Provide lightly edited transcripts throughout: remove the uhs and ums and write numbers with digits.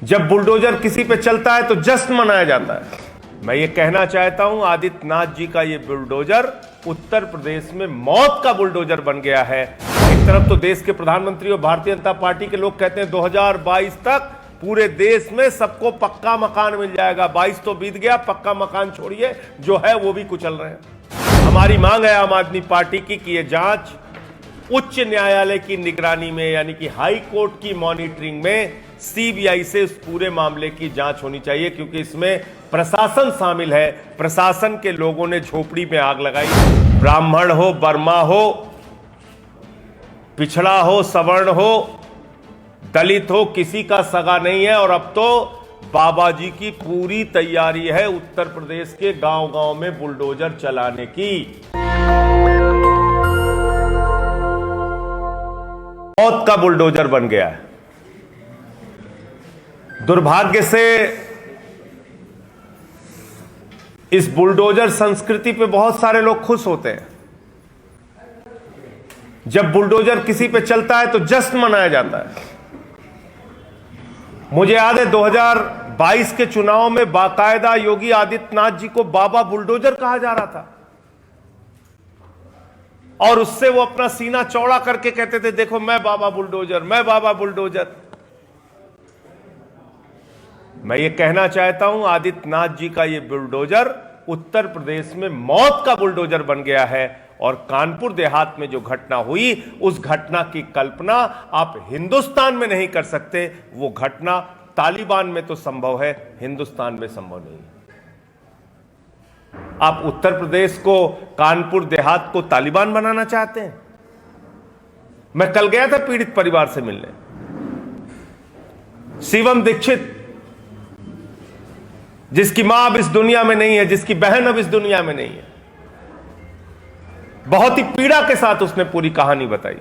जब बुलडोजर किसी पे चलता है तो जश्न मनाया जाता है। मैं ये कहना चाहता हूं, आदित्यनाथ जी का ये बुलडोजर उत्तर प्रदेश में मौत का बुलडोजर बन गया है। एक तरफ तो देश के प्रधानमंत्री और भारतीय जनता पार्टी के लोग कहते हैं 2022 तक पूरे देश में सबको पक्का मकान मिल जाएगा। 22 तो बीत गया, पक्का मकान छोड़िए, जो है वो भी कुचल रहे हैं। हमारी मांग है आम आदमी पार्टी की कि ये जांच उच्च न्यायालय की निगरानी में, यानी कि हाई कोर्ट की मॉनिटरिंग में सीबीआई से उस पूरे मामले की जांच होनी चाहिए, क्योंकि इसमें प्रशासन शामिल है। प्रशासन के लोगों ने झोपड़ी में आग लगाई। ब्राह्मण हो, वर्मा हो, पिछड़ा हो, सवर्ण हो, दलित हो, किसी का सगा नहीं है। और अब तो बाबा जी की पूरी तैयारी है उत्तर प्रदेश के गांव-गांव में बुलडोजर चलाने की। मौत का बुलडोजर बन गया है। दुर्भाग्य से इस बुलडोजर संस्कृति पे बहुत सारे लोग खुश होते हैं। जब बुलडोजर किसी पे चलता है तो जश्न मनाया जाता है। मुझे याद है 2022 के चुनाव में बाकायदा योगी आदित्यनाथ जी को बाबा बुलडोजर कहा जा रहा था, और उससे वो अपना सीना चौड़ा करके कहते थे, देखो मैं बाबा बुलडोजर, मैं बाबा बुलडोजर। मैं ये कहना चाहता हूं, आदित्यनाथ जी का ये बुलडोजर उत्तर प्रदेश में मौत का बुलडोजर बन गया है। और कानपुर देहात में जो घटना हुई, उस घटना की कल्पना आप हिंदुस्तान में नहीं कर सकते। वो घटना तालिबान में तो संभव है, हिंदुस्तान में संभव नहीं। आप उत्तर प्रदेश को, कानपुर देहात को तालिबान बनाना चाहते हैं? मैं कल गया था पीड़ित परिवार से मिलने। शिवम दीक्षित, जिसकी मां अब इस दुनिया में नहीं है, जिसकी बहन अब इस दुनिया में नहीं है, बहुत ही पीड़ा के साथ उसने पूरी कहानी बताई।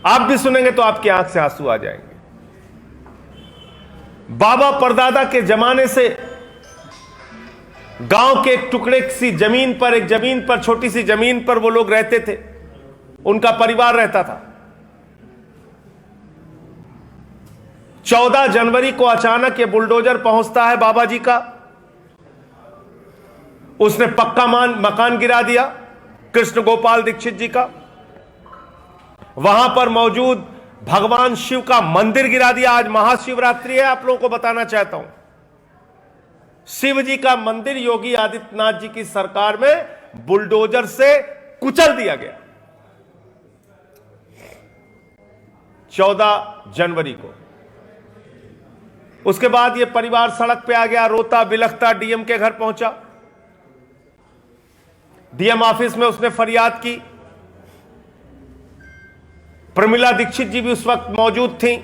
आप भी सुनेंगे तो आपकी आंख से आंसू आ जाएंगे। बाबा परदादा के जमाने से गांव के एक टुकड़े सी जमीन पर, एक जमीन पर, छोटी सी जमीन पर वो लोग रहते थे, उनका परिवार रहता था। 14 जनवरी को अचानक ये बुलडोजर पहुंचता है बाबा जी का। उसने पक्का मकान गिरा दिया कृष्ण गोपाल दीक्षित जी का। वहां पर मौजूद भगवान शिव का मंदिर गिरा दिया। आज महाशिवरात्रि है, आप लोगों को बताना चाहता हूं, शिव जी का मंदिर योगी आदित्यनाथ जी की सरकार में बुलडोजर से कुचल दिया गया 14 जनवरी को। उसके बाद यह परिवार सड़क पे आ गया, रोता बिलखता डीएम के घर पहुंचा। डीएम ऑफिस में उसने फरियाद की। प्रमिला दीक्षित जी भी उस वक्त मौजूद थी,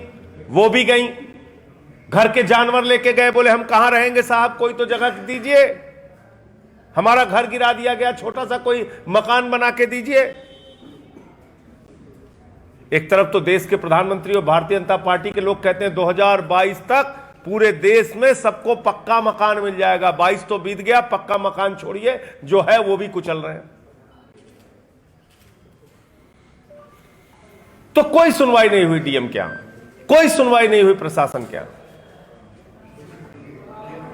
वो भी गई। घर के जानवर लेके गए, बोले हम कहां रहेंगे साहब, कोई तो जगह दीजिए, हमारा घर गिरा दिया गया, छोटा सा कोई मकान बना के दीजिए। एक तरफ तो देश के प्रधानमंत्री और भारतीय जनता पार्टी के लोग कहते हैं 2022 तक पूरे देश में सबको पक्का मकान मिल जाएगा। 22 तो बीत गया, पक्का मकान छोड़िए, जो है वो भी कुचल रहे हैं। तो कोई सुनवाई नहीं हुई डीएम के यहां, कोई सुनवाई नहीं हुई प्रशासन के यहां।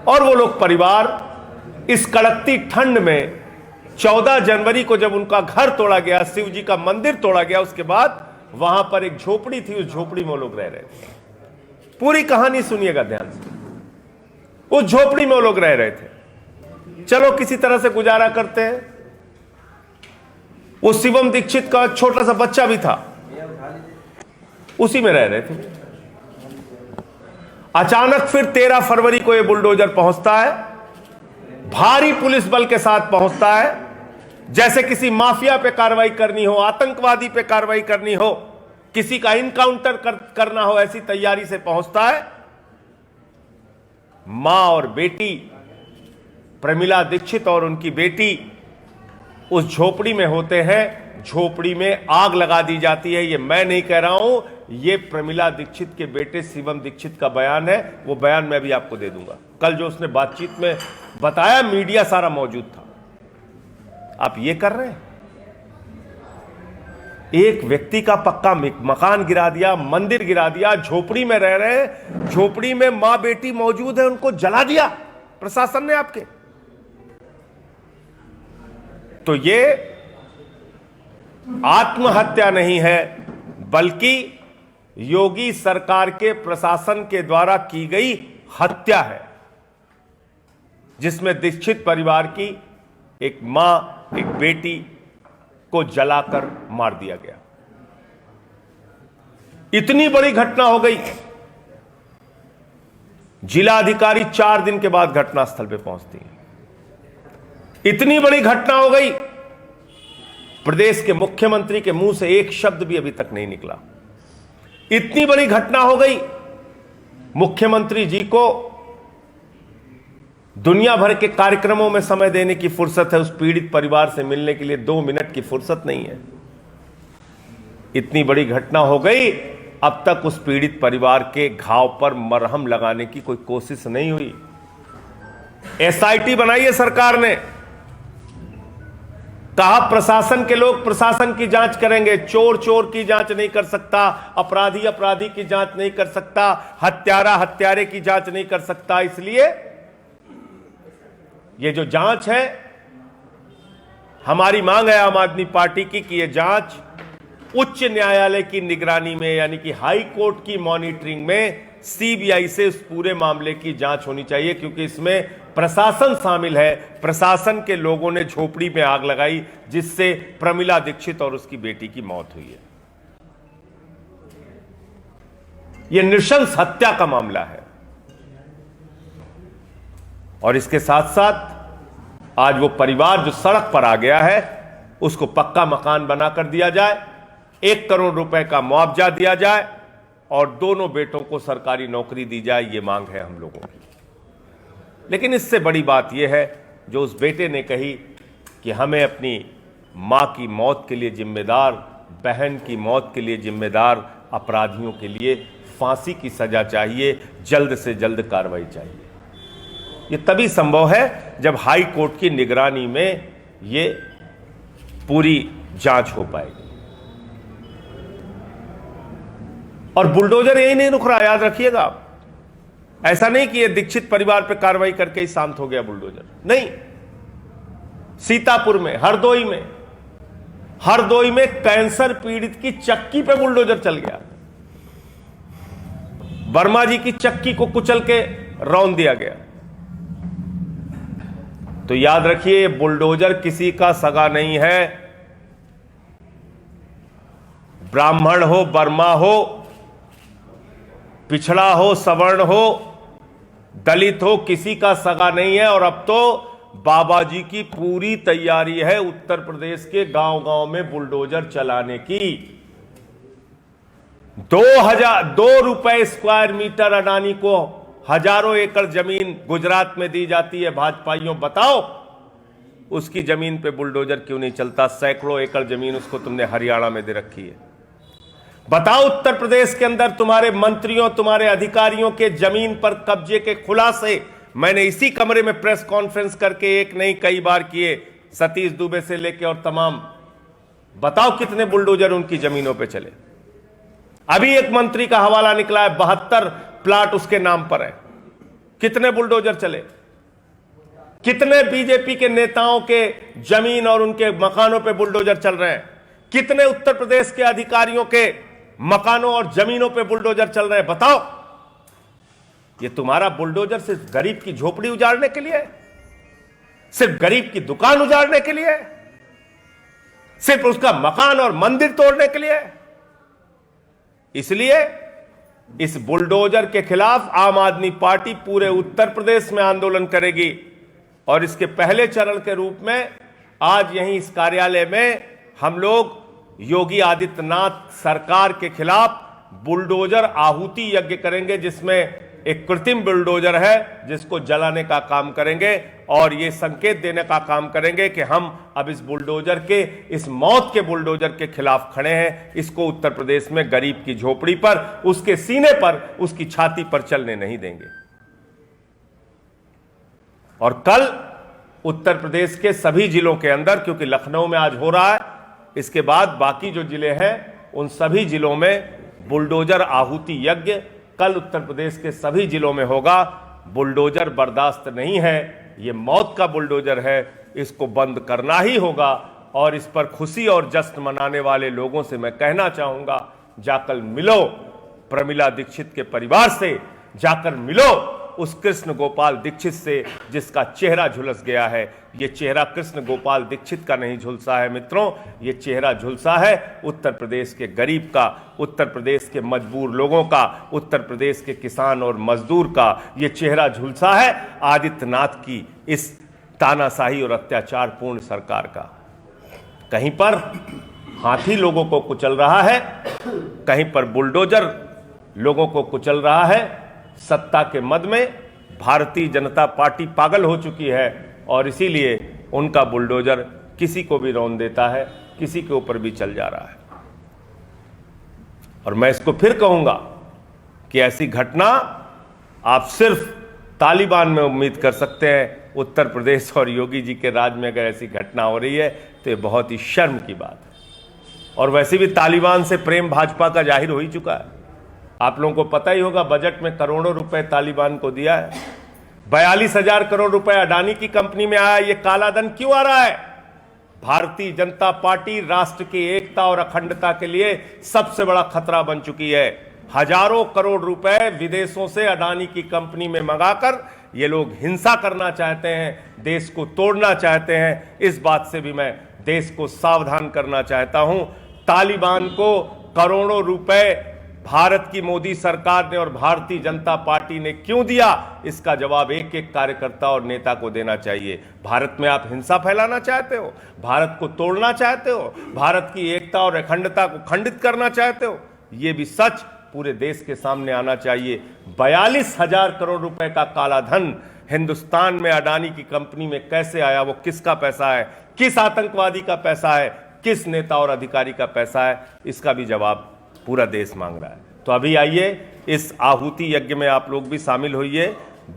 और वो लोग परिवार इस कड़कती ठंड में 14 जनवरी को जब उनका घर तोड़ा गया, शिव जी का मंदिर तोड़ा गया, उसके बाद वहां पर एक झोपड़ी थी, उस झोपड़ी में वो लोग रह रहे थे। पूरी कहानी सुनिएगा ध्यान से। उस झोपड़ी में वो लोग रह रहे थे, चलो किसी तरह से गुजारा करते हैं। वो शिवम दीक्षित का छोटा सा बच्चा भी था, उसी में रह रहे थे। अचानक फिर 13 फरवरी को ये बुलडोजर पहुंचता है, भारी पुलिस बल के साथ पहुंचता है, जैसे किसी माफिया पे कार्रवाई करनी हो, आतंकवादी पे कार्रवाई करनी हो, किसी का इनकाउंटर करना हो, ऐसी तैयारी से पहुंचता है। मां और बेटी प्रमिला दीक्षित और उनकी बेटी उस झोपड़ी में होते हैं। झोपड़ी में आग लगा दी जाती है। ये मैं नहीं कह रहा हूं, ये प्रमिला दीक्षित के बेटे शिवम दीक्षित का बयान है। वो बयान मैं भी आपको दे दूंगा। कल जो उसने बातचीत में बताया, मीडिया सारा मौजूद था। आप ये कर रहे हैं, एक व्यक्ति का पक्का मकान गिरा दिया, मंदिर गिरा दिया, झोपड़ी में रह रहे हैं, झोपड़ी में मां बेटी मौजूद है, उनको जला दिया प्रशासन ने आपके। तो ये आत्महत्या नहीं है, बल्कि योगी सरकार के प्रशासन के द्वारा की गई हत्या है, जिसमें दीक्षित परिवार की एक मां, एक बेटी को जलाकर मार दिया गया। इतनी बड़ी घटना हो गई, जिला अधिकारी 4 दिन के बाद घटनास्थल पे पहुंचती है। इतनी बड़ी घटना हो गई, प्रदेश के मुख्यमंत्री के मुंह से एक शब्द भी अभी तक नहीं निकला। इतनी बड़ी घटना हो गई, मुख्यमंत्री जी को दुनिया भर के कार्यक्रमों में समय देने की फुर्सत है, उस पीड़ित परिवार से मिलने के लिए 2 मिनट की फुर्सत नहीं है। इतनी बड़ी घटना हो गई, अब तक उस पीड़ित परिवार के घाव पर मरहम लगाने की कोई कोशिश नहीं हुई। एसआईटी बनाई है सरकार ने, कहा प्रशासन के लोग प्रशासन की जांच करेंगे, चोर चोर की जांच नहीं कर सकता, अपराधी अपराधी की जांच नहीं कर सकता, हत्यारा हत्यारे की जांच नहीं कर सकता। इसलिए ये जो जांच है, हमारी मांग है आम आदमी पार्टी की कि यह जांच उच्च न्यायालय की निगरानी में, यानी कि हाई कोर्ट की मॉनिटरिंग में सीबीआई से उस पूरे मामले की जांच होनी चाहिए, क्योंकि इसमें प्रशासन शामिल है। प्रशासन के लोगों ने झोपड़ी में आग लगाई, जिससे प्रमिला दीक्षित और उसकी बेटी की मौत हुई है। यह नृशंस हत्या का मामला है। और इसके साथ साथ आज वो परिवार जो सड़क पर आ गया है, उसको पक्का मकान बनाकर दिया जाए, 1 करोड़ रुपए का मुआवजा दिया जाए और दोनों बेटों को सरकारी नौकरी दी जाए। ये मांग है हम लोगों की। लेकिन इससे बड़ी बात यह है जो उस बेटे ने कही कि हमें अपनी मां की मौत के लिए जिम्मेदार, बहन की मौत के लिए जिम्मेदार अपराधियों के लिए फांसी की सजा चाहिए, जल्द से जल्द कार्रवाई चाहिए। ये तभी संभव है जब हाई कोर्ट की निगरानी में ये पूरी जांच हो पाएगी। और बुलडोजर यही नहीं रुक रहा, याद रखिएगा आप। ऐसा नहीं कि ये दीक्षित परिवार पे कार्रवाई करके ही शांत हो गया बुलडोजर, नहीं। सीतापुर में, हरदोई में कैंसर पीड़ित की चक्की पे बुलडोजर चल गया। वर्मा जी की चक्की को कुचल के रौंद दिया गया। तो याद रखिए, बुलडोजर किसी का सगा नहीं है। ब्राह्मण हो, वर्मा हो, पिछड़ा हो, सवर्ण हो, दलित हो, किसी का सगा नहीं है। और अब तो बाबा जी की पूरी तैयारी है उत्तर प्रदेश के गांव-गांव में बुलडोजर चलाने की। 2 रुपए स्क्वायर मीटर अडानी को हजारों एकड़ जमीन गुजरात में दी जाती है। भाजपाइयों बताओ, उसकी जमीन पे बुलडोजर क्यों नहीं चलता? सैकड़ों एकड़ जमीन उसको तुमने हरियाणा में दे रखी है। बताओ, उत्तर प्रदेश के अंदर तुम्हारे मंत्रियों, तुम्हारे अधिकारियों के जमीन पर कब्जे के खुलासे मैंने इसी कमरे में प्रेस कॉन्फ्रेंस करके एक नहीं कई बार किए, सतीश दुबे से लेके और तमाम। बताओ कितने बुलडोजर उनकी जमीनों पे चले। अभी एक मंत्री का हवाला निकला है, 72 प्लाट उसके नाम पर है। कितने बुलडोजर चले? कितने बीजेपी के नेताओं के जमीन और उनके मकानों पे बुलडोजर चल रहे हैं? कितने उत्तर प्रदेश के अधिकारियों के मकानों और जमीनों पे बुलडोजर चल रहे हैं? बताओ। ये तुम्हारा बुलडोजर सिर्फ गरीब की झोपड़ी उजाड़ने के लिए, सिर्फ गरीब की दुकान उजाड़ने के लिए, सिर्फ उसका मकान और मंदिर तोड़ने के लिए। इसलिए इस बुलडोजर के खिलाफ आम आदमी पार्टी पूरे उत्तर प्रदेश में आंदोलन करेगी। और इसके पहले चरण के रूप में आज यहीं इस कार्यालय में हम लोग योगी आदित्यनाथ सरकार के खिलाफ बुलडोजर आहुति यज्ञ करेंगे, जिसमें एक कृत्रिम बुलडोजर है जिसको जलाने का काम करेंगे और ये संकेत देने का काम करेंगे कि हम अब इस बुलडोजर के, इस मौत के बुलडोजर के खिलाफ खड़े हैं। इसको उत्तर प्रदेश में गरीब की झोपड़ी पर, उसके सीने पर, उसकी छाती पर चलने नहीं देंगे। और कल उत्तर प्रदेश के सभी जिलों के अंदर, क्योंकि लखनऊ में आज हो रहा है, इसके बाद बाकी जो जिले हैं उन सभी जिलों में बुलडोजर आहुति यज्ञ कल उत्तर प्रदेश के सभी जिलों में होगा। बुलडोजर बर्दाश्त नहीं है, ये मौत का बुलडोजर है, इसको बंद करना ही होगा। और इस पर खुशी और जश्न मनाने वाले लोगों से मैं कहना चाहूंगा, जाकर मिलो प्रमिला दीक्षित के परिवार से, जाकर मिलो उस कृष्ण गोपाल दीक्षित से जिसका चेहरा झुलस गया है। ये चेहरा कृष्ण गोपाल दीक्षित का नहीं झुलसा है मित्रों, ये चेहरा झुलसा है उत्तर प्रदेश के गरीब का, उत्तर प्रदेश के मजबूर लोगों का, उत्तर प्रदेश के किसान और मजदूर का। ये चेहरा झुलसा है आदित्यनाथ की इस तानाशाही और अत्याचारपूर्ण सरकार का। कहीं पर हाथी लोगों को कुचल रहा है, कहीं पर बुलडोजर लोगों को कुचल रहा है। सत्ता के मद में भारतीय जनता पार्टी पागल हो चुकी है और इसीलिए उनका बुलडोजर किसी को भी रौंद देता है, किसी के ऊपर भी चल जा रहा है। और मैं इसको फिर कहूंगा कि ऐसी घटना आप सिर्फ तालिबान में उम्मीद कर सकते हैं। उत्तर प्रदेश और योगी जी के राज में अगर ऐसी घटना हो रही है तो ये बहुत ही शर्म की बात है। और वैसे भी तालिबान से प्रेम भाजपा का जाहिर हो ही चुका है। आप लोगों को पता ही होगा, बजट में करोड़ों रुपए तालिबान को दिया है। 42,000 करोड़ रुपए अडानी की कंपनी में आया। ये काला धन क्यों आ रहा है? भारतीय जनता पार्टी राष्ट्र की एकता और अखंडता के लिए सबसे बड़ा खतरा बन चुकी है। हजारों करोड़ रुपए विदेशों से अडानी की कंपनी में मंगाकर ये लोग हिंसा करना चाहते हैं, देश को तोड़ना चाहते हैं। इस बात से भी मैं देश को सावधान करना चाहता हूं। तालिबान को करोड़ों रुपए भारत की मोदी सरकार ने और भारतीय जनता पार्टी ने क्यों दिया, इसका जवाब एक एक कार्यकर्ता और नेता को देना चाहिए। भारत में आप हिंसा फैलाना चाहते हो, भारत को तोड़ना चाहते हो, भारत की एकता और अखंडता को खंडित करना चाहते हो, यह भी सच पूरे देश के सामने आना चाहिए। 42,000 करोड़ रुपए का काला धन हिंदुस्तान में अडानी की कंपनी में कैसे आया? वो किसका पैसा है? किस आतंकवादी का पैसा है? किस नेता और अधिकारी का पैसा है? इसका भी जवाब पूरा देश मांग रहा है। तो अभी आइए इस आहुति यज्ञ में आप लोग भी शामिल होइए।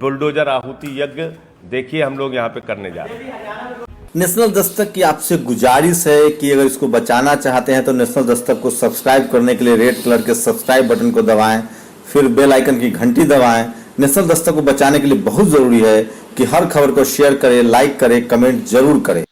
बुलडोजर आहुति यज्ञ देखिए हम लोग यहाँ पे करने जा रहे हैं। नेशनल दस्तक की आपसे गुजारिश है कि अगर इसको बचाना चाहते हैं तो नेशनल दस्तक को सब्सक्राइब करने के लिए रेड कलर के सब्सक्राइब बटन को दबाएं, फिर बेल आइकन की घंटी दबाएं। नेशनल दस्तक को बचाने के लिए बहुत जरूरी है कि हर खबर को शेयर करें, लाइक करें, कमेंट जरूर करें।